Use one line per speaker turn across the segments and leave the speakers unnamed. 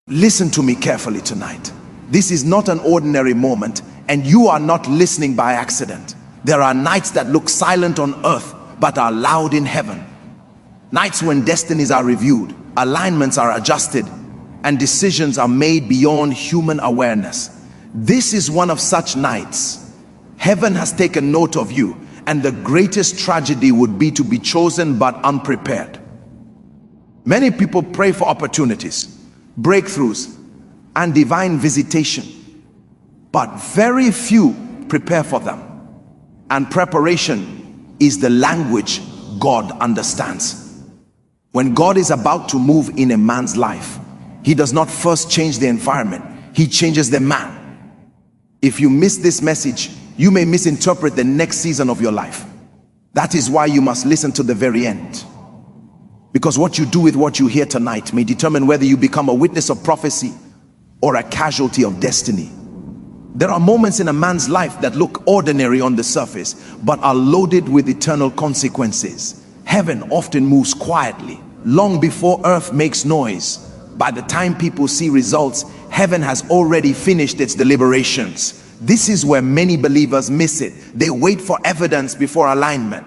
Listen to me carefully tonight. This is not an ordinary moment, and you are not listening by accident. There are nights that look silent on earth but are loud in heaven. Nights when destinies are reviewed, alignments are adjusted, and decisions are made beyond human awareness. This is one of such nights. Heaven has taken note of you, and the greatest tragedy would be to be chosen but unprepared. Many people pray for opportunities, breakthroughs, and divine visitation, but very few prepare for them. And preparation is the language God understands. When God is about to move in a man's life, he does not first change the environment, he changes the man. If you miss this message, you may misinterpret the next season of your life. That is why you must listen to the very end. Because what you do with what you hear tonight may determine whether you become a witness of prophecy or a casualty of destiny. There are moments in a man's life that look ordinary on the surface, but are loaded with eternal consequences. Heaven often moves quietly, long before earth makes noise. By the time people see results, heaven has already finished its deliberations. This is where many believers miss it. They wait for evidence before alignment.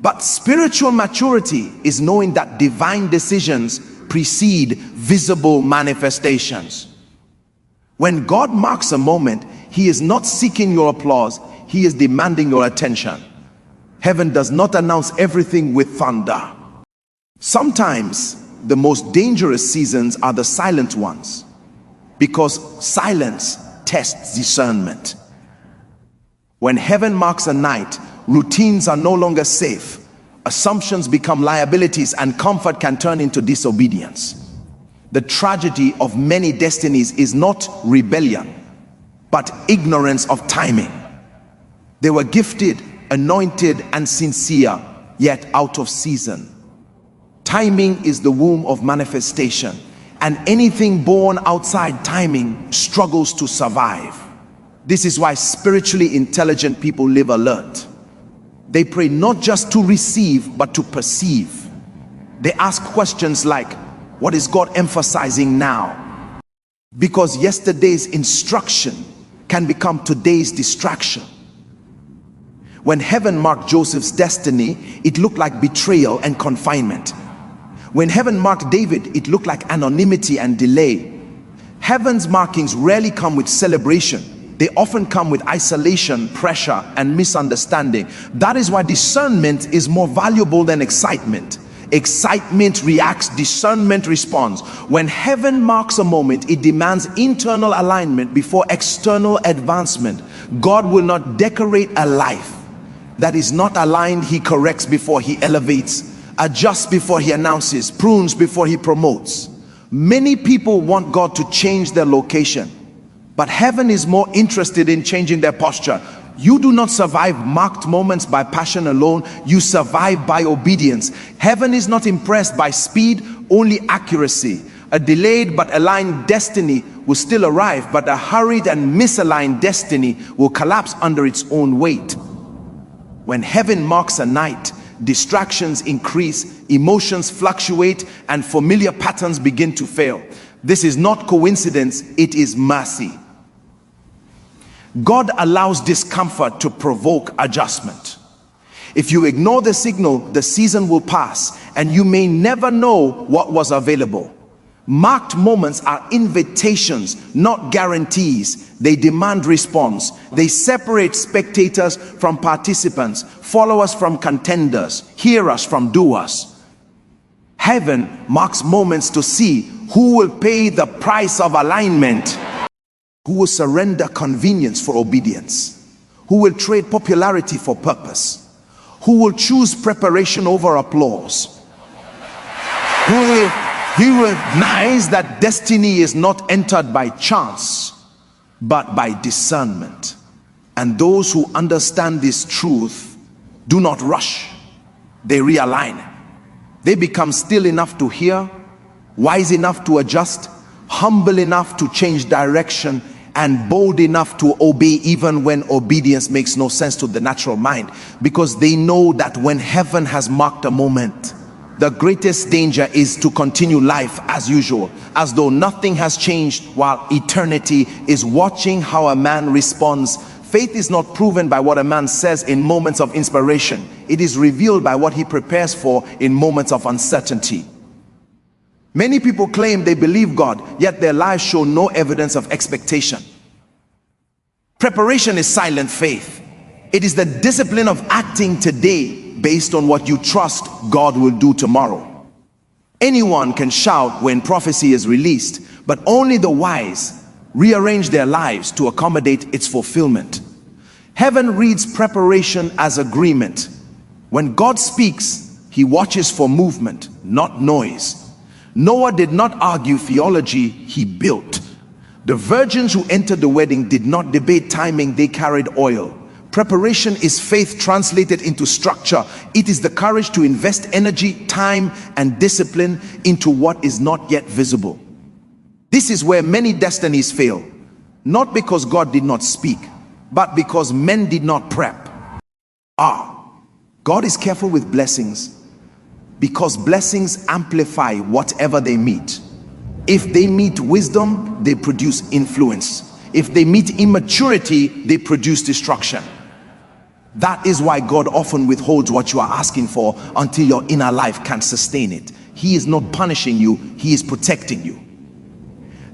But spiritual maturity is knowing that divine decisions precede visible manifestations. When God marks a moment, he is not seeking your applause, he is demanding your attention. Heaven does not announce everything with thunder. Sometimes the most dangerous seasons are the silent ones, because silence tests discernment. When heaven marks a night, routines are no longer safe, assumptions become liabilities, and comfort can turn into disobedience. The tragedy of many destinies is not rebellion, but ignorance of timing. They were gifted, anointed, and sincere, yet out of season. Timing is the womb of manifestation, and anything born outside timing struggles to survive. This is why spiritually intelligent people live alert. They pray not just to receive, but to perceive. They ask questions like, what is God emphasizing now? Because yesterday's instruction can become today's distraction. When heaven marked Joseph's destiny, it looked like betrayal and confinement. When heaven marked David, it looked like anonymity and delay. Heaven's markings rarely come with celebration. They often come with isolation, pressure, and misunderstanding. That is why discernment is more valuable than excitement. Excitement reacts, discernment responds. When heaven marks a moment, it demands internal alignment before external advancement. God will not decorate a life that is not aligned. He corrects before he elevates, adjusts before he announces, prunes before he promotes. Many people want God to change their location, but heaven is more interested in changing their posture. You do not survive marked moments by passion alone, you survive by obedience. Heaven is not impressed by speed, only accuracy. A delayed but aligned destiny will still arrive, but a hurried and misaligned destiny will collapse under its own weight. When heaven marks a night, distractions increase, emotions fluctuate, and familiar patterns begin to fail. This is not coincidence, it is mercy. God allows discomfort to provoke adjustment. If you ignore the signal, the season will pass, and you may never know what was available. Marked moments are invitations, not guarantees. They demand response. They separate spectators from participants, followers from contenders, hearers from doers. Heaven marks moments to see who will pay the price of alignment, who will surrender convenience for obedience, who will trade popularity for purpose, who will choose preparation over applause, who will recognize that destiny is not entered by chance, but by discernment. And those who understand this truth do not rush, they realign. They become still enough to hear, wise enough to adjust, humble enough to change direction, and bold enough to obey even when obedience makes no sense to the natural mind, because they know that when heaven has marked a moment, The greatest danger is to continue life as usual, as though nothing has changed, while eternity is watching how a man responds. Faith is not proven by what a man says in moments of inspiration. It is revealed by what he prepares for in moments of uncertainty. Many people claim they believe God, yet their lives show no evidence of expectation. Preparation is silent faith. It is the discipline of acting today based on what you trust God will do tomorrow. Anyone can shout when prophecy is released, but only the wise rearrange their lives to accommodate its fulfillment. Heaven reads preparation as agreement. When God speaks, he watches for movement, not noise. Noah did not argue theology, he built. The virgins who entered the wedding did not debate timing, they carried oil. Preparation is faith translated into structure. It is the courage to invest energy, time, and discipline into what is not yet visible. This is where many destinies fail, not because God did not speak, but because men did not prep. God is careful with blessings because blessings amplify whatever they meet. If they meet wisdom, they produce influence. If they meet immaturity, they produce destruction. That is why God often withholds what you are asking for until your inner life can sustain it. He is not punishing you, he is protecting you.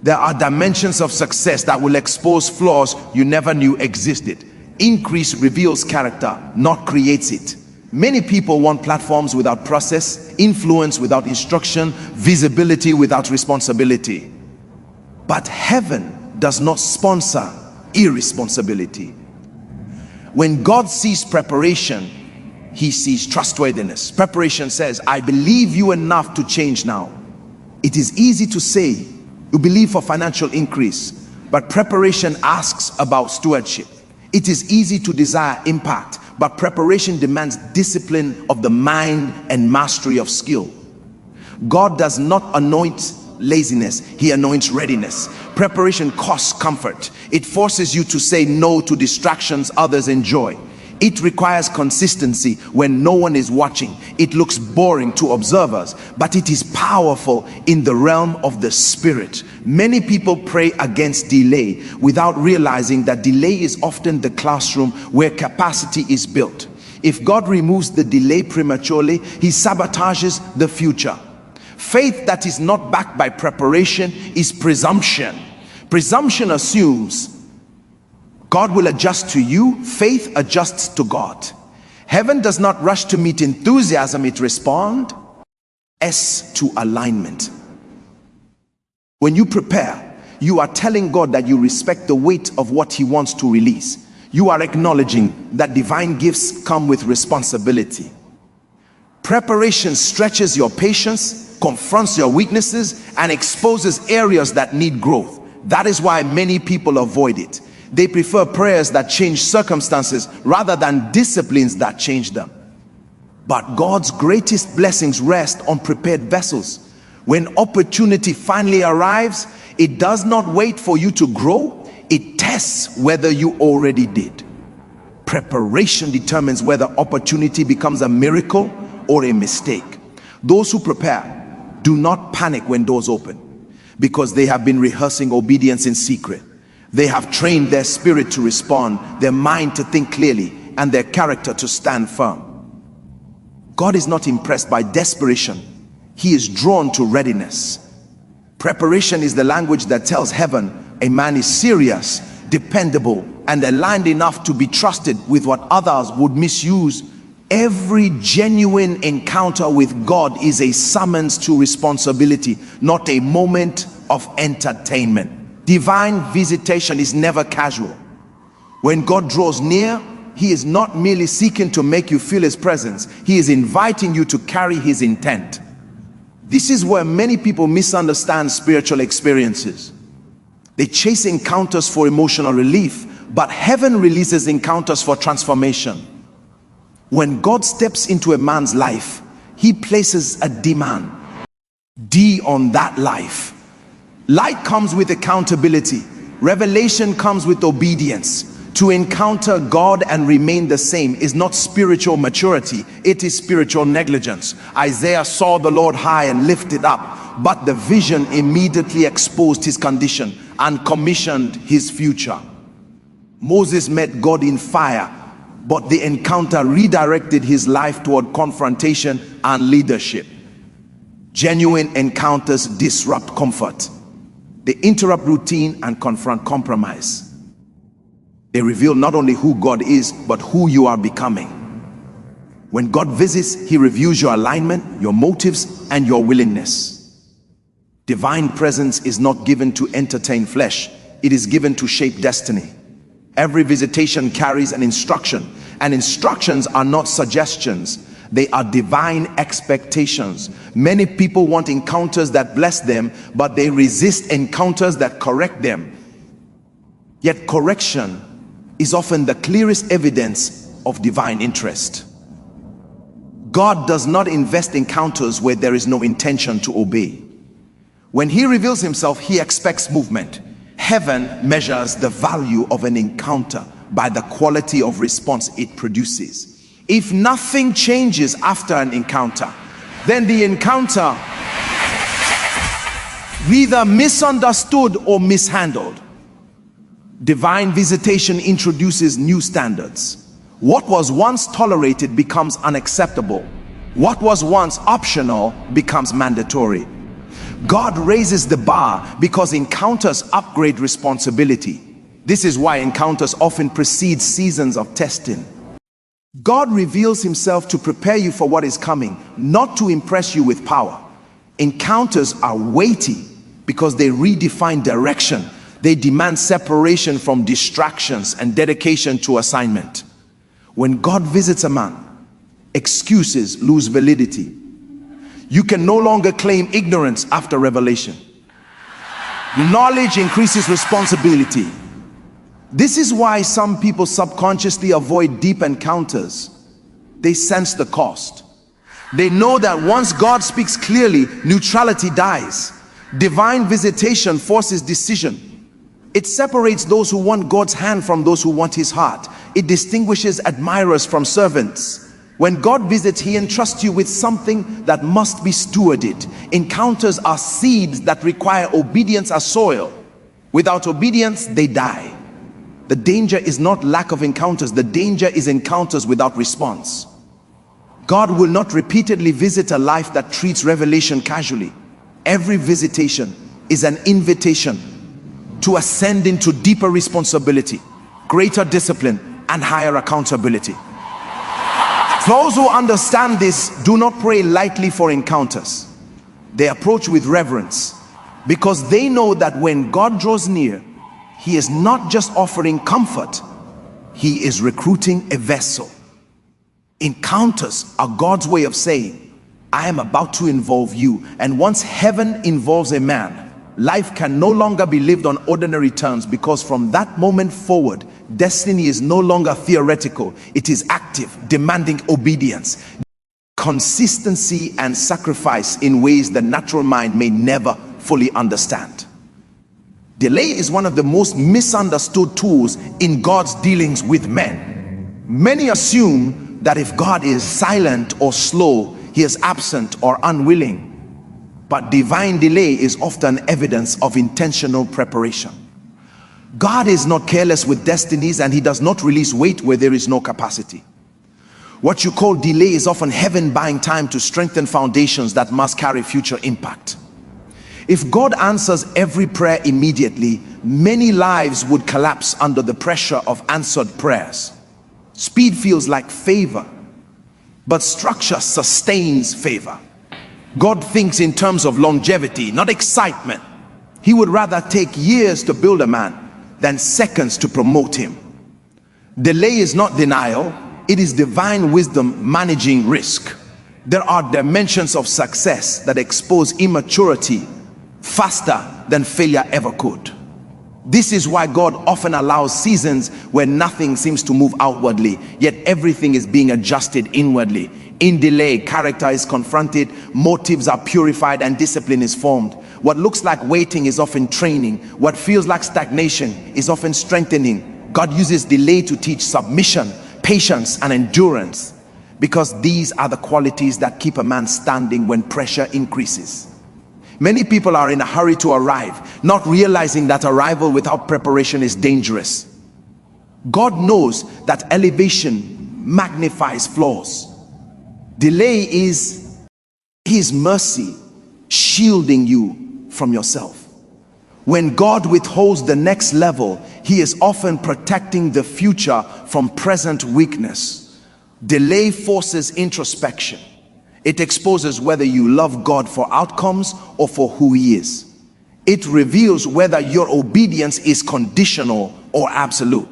There are dimensions of success that will expose flaws you never knew existed. Increase reveals character, not creates it. Many people want platforms without process, influence without instruction, visibility without responsibility. But heaven does not sponsor irresponsibility. When God sees preparation, he sees trustworthiness. Preparation says, I believe you enough to change now. It is easy to say you believe for financial increase, but preparation asks about stewardship. It is easy to desire impact, but preparation demands discipline of the mind and mastery of skill. God does not anoint laziness, he anoints readiness. Preparation costs comfort. It forces you to say no to distractions others enjoy. It requires consistency when no one is watching. It looks boring to observers, but it is powerful in the realm of the spirit. Many people pray against delay without realizing that delay is often the classroom where capacity is built. If God removes the delay prematurely, he sabotages the future. Faith that is not backed by preparation is presumption. Presumption assumes God will adjust to you. Faith adjusts to God. Heaven does not rush to meet enthusiasm, it responds to alignment. When you prepare, you are telling God that you respect the weight of what he wants to release. You are acknowledging that divine gifts come with responsibility. Preparation stretches your patience, confronts your weaknesses, and exposes areas that need growth. That is why many people avoid it. They prefer prayers that change circumstances rather than disciplines that change them. But God's greatest blessings rest on prepared vessels. When opportunity finally arrives, it does not wait for you to grow, it tests whether you already did. Preparation determines whether opportunity becomes a miracle or a mistake. Those who prepare do not panic when doors open, because they have been rehearsing obedience in secret. They have trained their spirit to respond, their mind to think clearly, and their character to stand firm. God is not impressed by desperation. He is drawn to readiness. Preparation is the language that tells heaven a man is serious, dependable, and aligned enough to be trusted with what others would misuse. Every genuine encounter with God is a summons to responsibility, not a moment of entertainment. Divine visitation is never casual. When God draws near, he is not merely seeking to make you feel his presence. He is inviting you to carry his intent. This is where many people misunderstand spiritual experiences. They chase encounters for emotional relief, but heaven releases encounters for transformation. When God steps into a man's life, he places a demand on that life. Light comes with accountability. Revelation comes with obedience. To encounter God and remain the same is not spiritual maturity, it is spiritual negligence. Isaiah saw the Lord high and lifted up, but the vision immediately exposed his condition and commissioned his future. Moses met God in fire, but the encounter redirected his life toward confrontation and leadership. Genuine encounters disrupt comfort. They interrupt routine and confront compromise. They reveal not only who God is, but who you are becoming. When God visits, he reviews your alignment, your motives, and your willingness. Divine presence is not given to entertain flesh, it is given to shape destiny. Every visitation carries an instruction, and instructions are not suggestions, they are divine expectations. Many people want encounters that bless them, but they resist encounters that correct them. Yet correction is often the clearest evidence of divine interest. God does not invest encounters where there is no intention to obey. When he reveals himself, he expects movement. Heaven measures the value of an encounter by the quality of response it produces. If nothing changes after an encounter, then the encounter either misunderstood or mishandled. Divine visitation introduces new standards. What was once tolerated becomes unacceptable. What was once optional becomes mandatory. God raises the bar because encounters upgrade responsibility. This is why encounters often precede seasons of testing. God reveals himself to prepare you for what is coming, not to impress you with power. Encounters are weighty because they redefine direction. They demand separation from distractions and dedication to assignment. When God visits a man, excuses lose validity. You can no longer claim ignorance after revelation. Knowledge increases responsibility. This is why some people subconsciously avoid deep encounters. They sense the cost. They know that once God speaks clearly, neutrality dies. Divine visitation forces decision. It separates those who want God's hand from those who want his heart. It distinguishes admirers from servants. When God visits, he entrusts you with something that must be stewarded. Encounters are seeds that require obedience as soil. Without obedience, they die. The danger is not lack of encounters. The danger is encounters without response. God will not repeatedly visit a life that treats revelation casually. Every visitation is an invitation to ascend into deeper responsibility, greater discipline, and higher accountability. Those who understand this do not pray lightly for encounters. They approach with reverence because they know that when God draws near, he is not just offering comfort, he is recruiting a vessel. Encounters are God's way of saying, I am about to involve you. And once heaven involves a man, life can no longer be lived on ordinary terms, because from that moment forward, destiny is no longer theoretical. It is active, demanding obedience, consistency, and sacrifice in ways the natural mind may never fully understand. Delay is one of the most misunderstood tools in God's dealings with men. Many assume that if God is silent or slow, he is absent or unwilling. But divine delay is often evidence of intentional preparation. God is not careless with destinies, and he does not release weight where there is no capacity. What you call delay is often heaven buying time to strengthen foundations that must carry future impact. If God answers every prayer immediately, many lives would collapse under the pressure of answered prayers. Speed feels like favor, but structure sustains favor. God thinks in terms of longevity, not excitement. He would rather take years to build a man than seconds to promote him. Delay is not denial, it is divine wisdom managing risk. There are dimensions of success that expose immaturity faster than failure ever could. This is why God often allows seasons where nothing seems to move outwardly, yet everything is being adjusted inwardly. In delay, character is confronted, motives are purified, and discipline is formed. What looks like waiting is often training. What feels like stagnation is often strengthening. God uses delay to teach submission, patience, and endurance, because these are the qualities that keep a man standing when pressure increases. Many people are in a hurry to arrive, not realizing that arrival without preparation is dangerous. God knows that elevation magnifies flaws. Delay is His mercy shielding you from yourself. When God withholds the next level, He is often protecting the future from present weakness. Delay forces introspection. It exposes whether you love God for outcomes or for who He is. It reveals whether your obedience is conditional or absolute.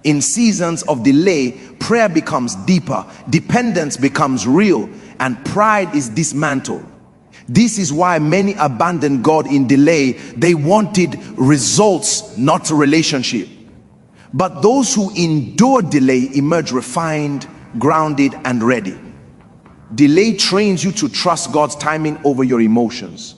In seasons of delay, prayer becomes deeper, dependence becomes real, and pride is dismantled. This is why many abandon God in delay. They wanted results, not a relationship. But those who endure delay emerge refined, grounded, and ready. Delay trains you to trust God's timing over your emotions.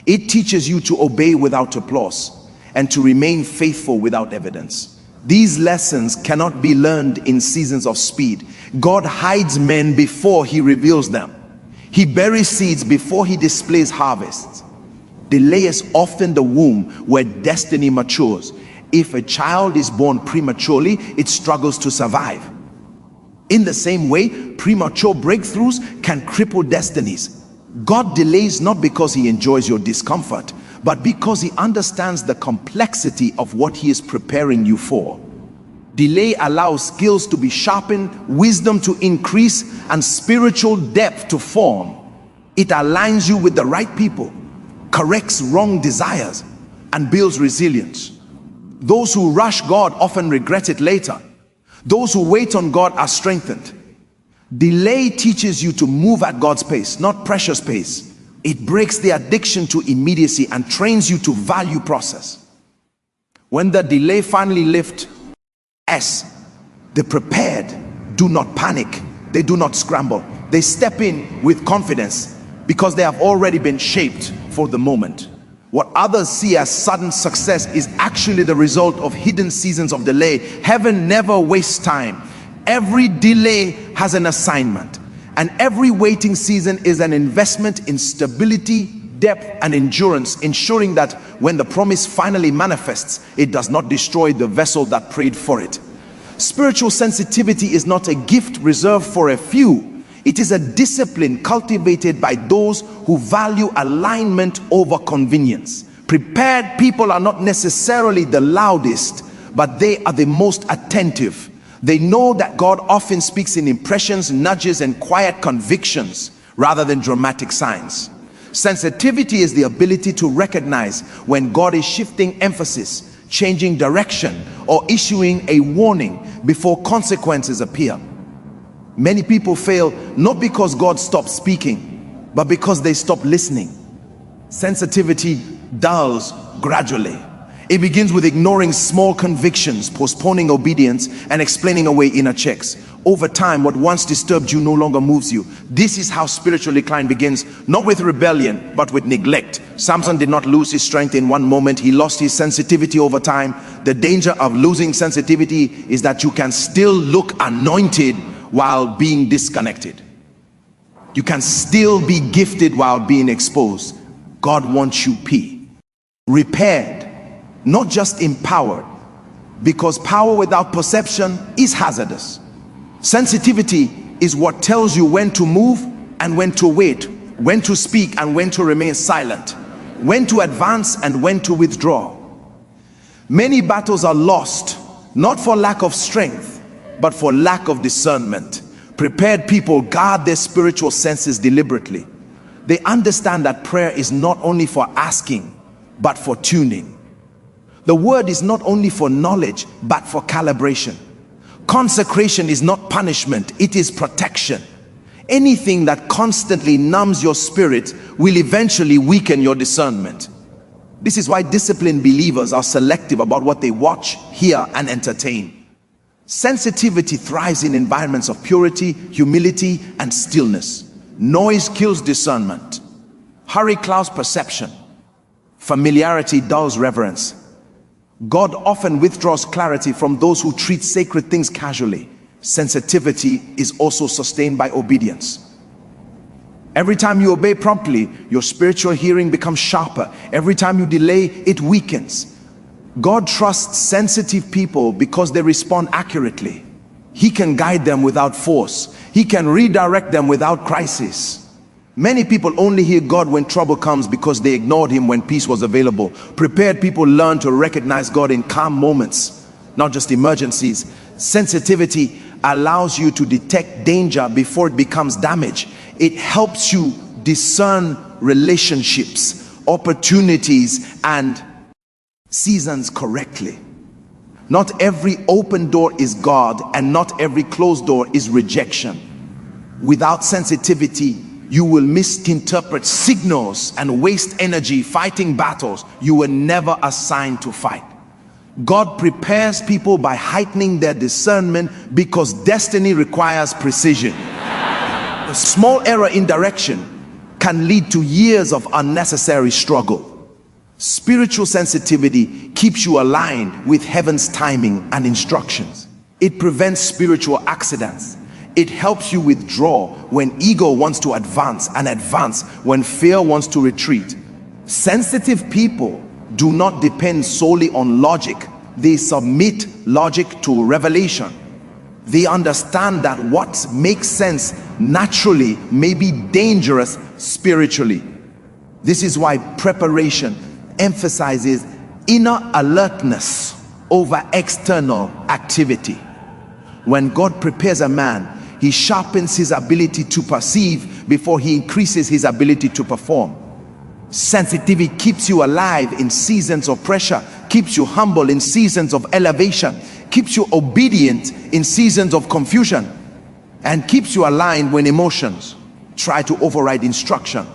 It teaches you to obey without applause and to remain faithful without evidence. These lessons cannot be learned in seasons of speed. God hides men before He reveals them. He buries seeds before He displays harvests. Delay is often the womb where destiny matures. If a child is born prematurely, it struggles to survive. In the same way, premature breakthroughs can cripple destinies. God delays not because He enjoys your discomfort, but because He understands the complexity of what He is preparing you for. Delay allows skills to be sharpened, wisdom to increase, and spiritual depth to form. It aligns you with the right people, corrects wrong desires, and builds resilience. Those who rush God often regret it later. Those who wait on God are strengthened. Delay teaches you to move at God's pace, not pressure's pace. It breaks the addiction to immediacy and trains you to value process. When the delay finally lifts, the prepared do not panic. They do not scramble. They step in with confidence because they have already been shaped for the moment. What others see as sudden success is actually the result of hidden seasons of delay. Heaven never wastes time. Every delay has an assignment, and every waiting season is an investment in stability, depth, and endurance, ensuring that when the promise finally manifests, it does not destroy the vessel that prayed for it. Spiritual sensitivity is not a gift reserved for a few. It is a discipline cultivated by those who value alignment over convenience. Prepared people are not necessarily the loudest, but they are the most attentive. They know that God often speaks in impressions, nudges, and quiet convictions rather than dramatic signs. Sensitivity is the ability to recognize when God is shifting emphasis, changing direction, or issuing a warning before consequences appear. Many people fail not because God stopped speaking, but because they stop listening. Sensitivity dulls gradually. It begins with ignoring small convictions, postponing obedience, and explaining away inner checks. Over time, what once disturbed you no longer moves you. This is how spiritual decline begins, not with rebellion, but with neglect. Samson did not lose his strength in one moment. He lost his sensitivity over time. The danger of losing sensitivity is that you can still look anointed while being disconnected. You can still be gifted while being exposed. God wants you repaired, not just empowered, because power without perception is hazardous. Sensitivity is what tells you when to move and when to wait, when to speak and when to remain silent, when to advance and when to withdraw. Many battles are lost, not for lack of strength, but for lack of discernment. Prepared people guard their spiritual senses deliberately. They understand that prayer is not only for asking, but for tuning. The word is not only for knowledge, but for calibration. Consecration is not punishment, it is protection. Anything that constantly numbs your spirit will eventually weaken your discernment. This is why disciplined believers are selective about what they watch, hear, and entertain. Sensitivity thrives in environments of purity, humility, and stillness. Noise kills discernment. Hurry clouds perception. Familiarity dulls reverence. God often withdraws clarity from those who treat sacred things casually. Sensitivity is also sustained by obedience. Every time you obey promptly, your spiritual hearing becomes sharper. Every time you delay, it weakens. God trusts sensitive people because they respond accurately. He can guide them without force. He can redirect them without crisis. Many people only hear God when trouble comes because they ignored him when peace was available. Prepared people learn to recognize God in calm moments, not just emergencies. Sensitivity allows you to detect danger before it becomes damage. It helps you discern relationships, opportunities, and seasons correctly. Not every open door is God, and not every closed door is rejection. Without sensitivity, you will misinterpret signals and waste energy fighting battles you were never assigned to fight. God prepares people by heightening their discernment because destiny requires precision. A small error in direction can lead to years of unnecessary struggle. Spiritual sensitivity keeps you aligned with heaven's timing and instructions. It prevents spiritual accidents. It helps you withdraw when ego wants to advance, and advance when fear wants to retreat. Sensitive people do not depend solely on logic. They submit logic to revelation. They understand that what makes sense naturally may be dangerous spiritually. This is why preparation emphasizes inner alertness over external activity. When God prepares a man, he sharpens his ability to perceive before he increases his ability to perform. Sensitivity keeps you alive in seasons of pressure, keeps you humble in seasons of elevation, keeps you obedient in seasons of confusion, and keeps you aligned when emotions try to override instruction.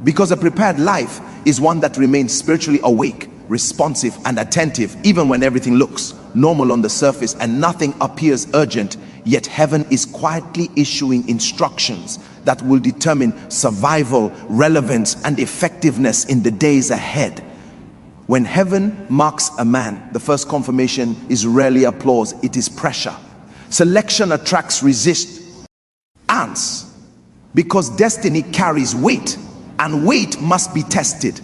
Because a prepared life is one that remains spiritually awake, responsive, and attentive even when everything looks normal on the surface and nothing appears urgent. Yet heaven is quietly issuing instructions that will determine survival, relevance, and effectiveness in the days ahead. When heaven marks a man, the first confirmation is rarely applause, it is pressure. Selection attracts resistance because destiny carries weight, and weight must be tested.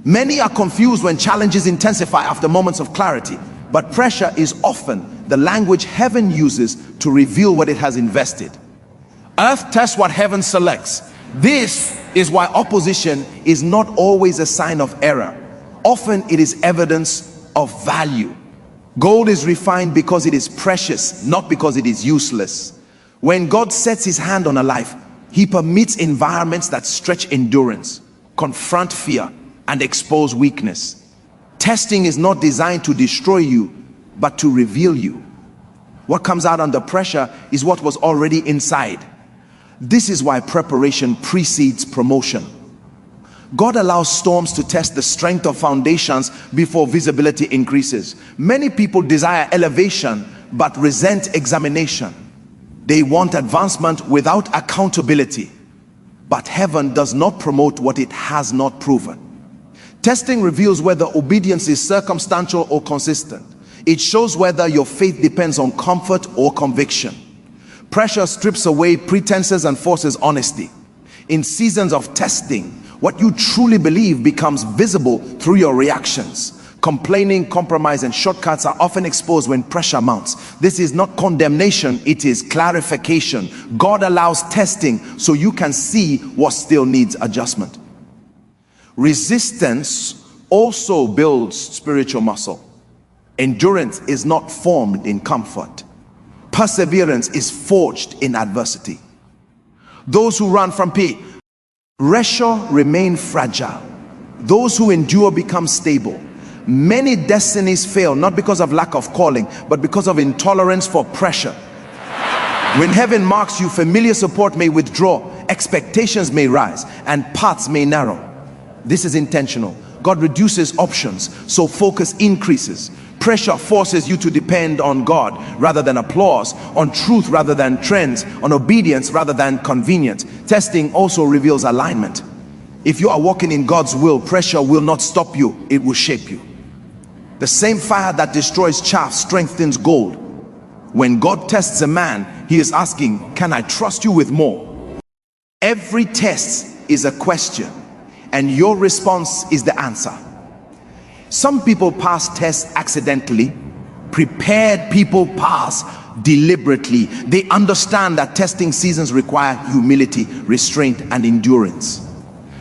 Many are confused when challenges intensify after moments of clarity, but pressure is often the language heaven uses to reveal what it has invested. Earth tests what heaven selects. This is why opposition is not always a sign of error. Often it is evidence of value. Gold is refined because it is precious, not because it is useless. When God sets his hand on a life, he permits environments that stretch endurance, confront fear, and expose weakness. Testing is not designed to destroy you, but to reveal you. What comes out under pressure is what was already inside. This is why preparation precedes promotion. God allows storms to test the strength of foundations before visibility increases. Many people desire elevation but resent examination. They want advancement without accountability. But heaven does not promote what it has not proven. Testing reveals whether obedience is circumstantial or consistent. It shows whether your faith depends on comfort or conviction. Pressure strips away pretenses and forces honesty. In seasons of testing, what you truly believe becomes visible through your reactions. Complaining, compromise, and shortcuts are often exposed when pressure mounts. This is not condemnation, it is clarification. God allows testing so you can see what still needs adjustment. Resistance also builds spiritual muscle. Endurance is not formed in comfort. Perseverance is forged in adversity. Those who run from pain, remain fragile. Those who endure become stable. Many destinies fail not because of lack of calling, but because of intolerance for pressure. When heaven marks you, familiar support may withdraw, expectations may rise, and paths may narrow. This is intentional. God reduces options, so focus increases. Pressure forces you to depend on God rather than applause, on truth rather than trends, on obedience rather than convenience. Testing also reveals alignment. If you are walking in God's will, pressure will not stop you, it will shape you. The same fire that destroys chaff strengthens gold. When God tests a man, he is asking, can I trust you with more? Every test is a question, and your response is the answer. Some people pass tests accidentally. Prepared people pass deliberately. They understand that testing seasons require humility, restraint, and endurance.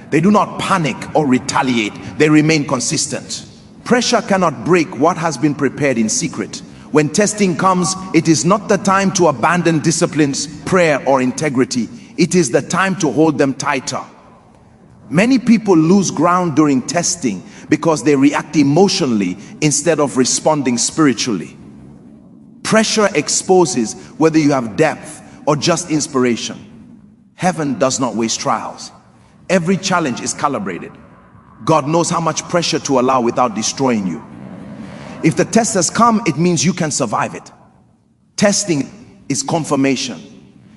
They do not panic or retaliate. They remain consistent. Pressure cannot break what has been prepared in secret. When testing comes, it is not the time to abandon disciplines, prayer, or integrity. It is the time to hold them tighter. Many people lose ground during testing because they react emotionally instead of responding spiritually. Pressure exposes whether you have depth or just inspiration. Heaven does not waste trials. Every challenge is calibrated. God knows how much pressure to allow without destroying you. If the test has come, it means you can survive it. Testing is confirmation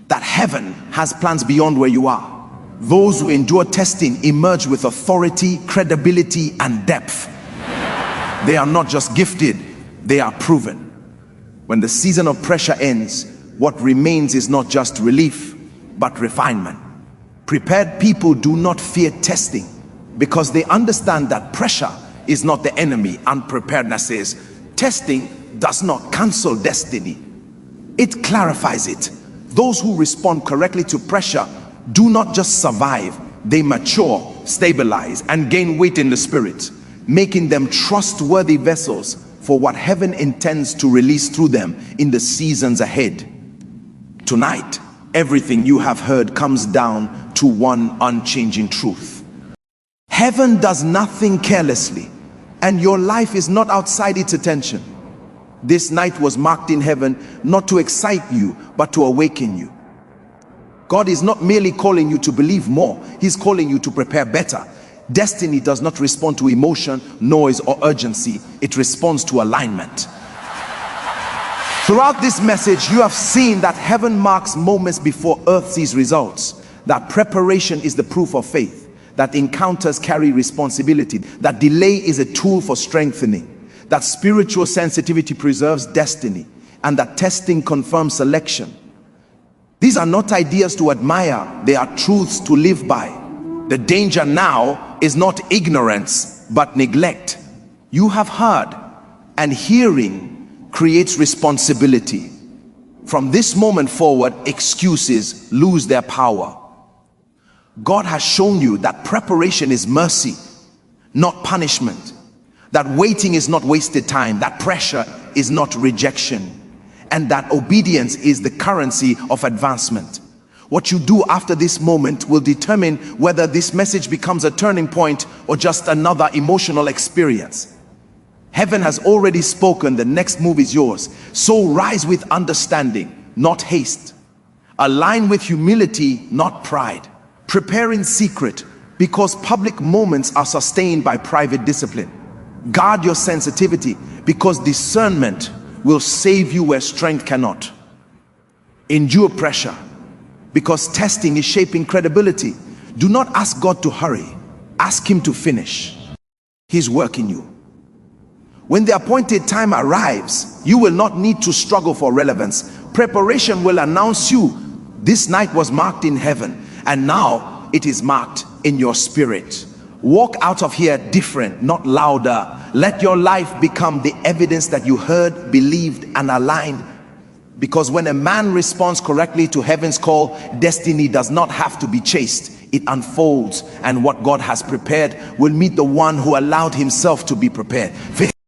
that heaven has plans beyond where you are. Those who endure testing emerge with authority, credibility, and depth. They are not just gifted, they are proven. When the season of pressure ends, what remains is not just relief, but refinement. Prepared people do not fear testing because they understand that pressure is not the enemy. Unpreparedness is. Testing does not cancel destiny. It clarifies it. Those who respond correctly to pressure do not just survive, they mature, stabilize, and gain weight in the spirit, making them trustworthy vessels for what heaven intends to release through them in the seasons ahead. Tonight, everything you have heard comes down to one unchanging truth. Heaven does nothing carelessly, and your life is not outside its attention. This night was marked in heaven not to excite you, but to awaken you. God is not merely calling you to believe more, he's calling you to prepare better. Destiny does not respond to emotion, noise, or urgency. It responds to alignment. Throughout this message, you have seen that heaven marks moments before earth sees results. That preparation is the proof of faith. That encounters carry responsibility. That delay is a tool for strengthening. That spiritual sensitivity preserves destiny. And that testing confirms selection. These are not ideas to admire, they are truths to live by. The danger now is not ignorance, but neglect. You have heard, and hearing creates responsibility. From this moment forward, excuses lose their power. God has shown you that preparation is mercy, not punishment. That waiting is not wasted time, that pressure is not rejection, and that obedience is the currency of advancement. What you do after this moment will determine whether this message becomes a turning point or just another emotional experience. Heaven has already spoken, the next move is yours. So rise with understanding, not haste. Align with humility, not pride. Prepare in secret, because public moments are sustained by private discipline. Guard your sensitivity, because discernment will save you where strength cannot. Endure pressure, because testing is shaping credibility. Do not ask God to hurry, ask him to finish. He's working you. When the appointed time arrives, you will not need to struggle for relevance. Preparation will announce you, this night was marked in heaven, and now it is marked in your spirit. Walk out of here different, not louder. Let your life become the evidence that you heard, believed, and aligned. Because when a man responds correctly to heaven's call, destiny does not have to be chased. It unfolds, and what God has prepared will meet the one who allowed himself to be prepared.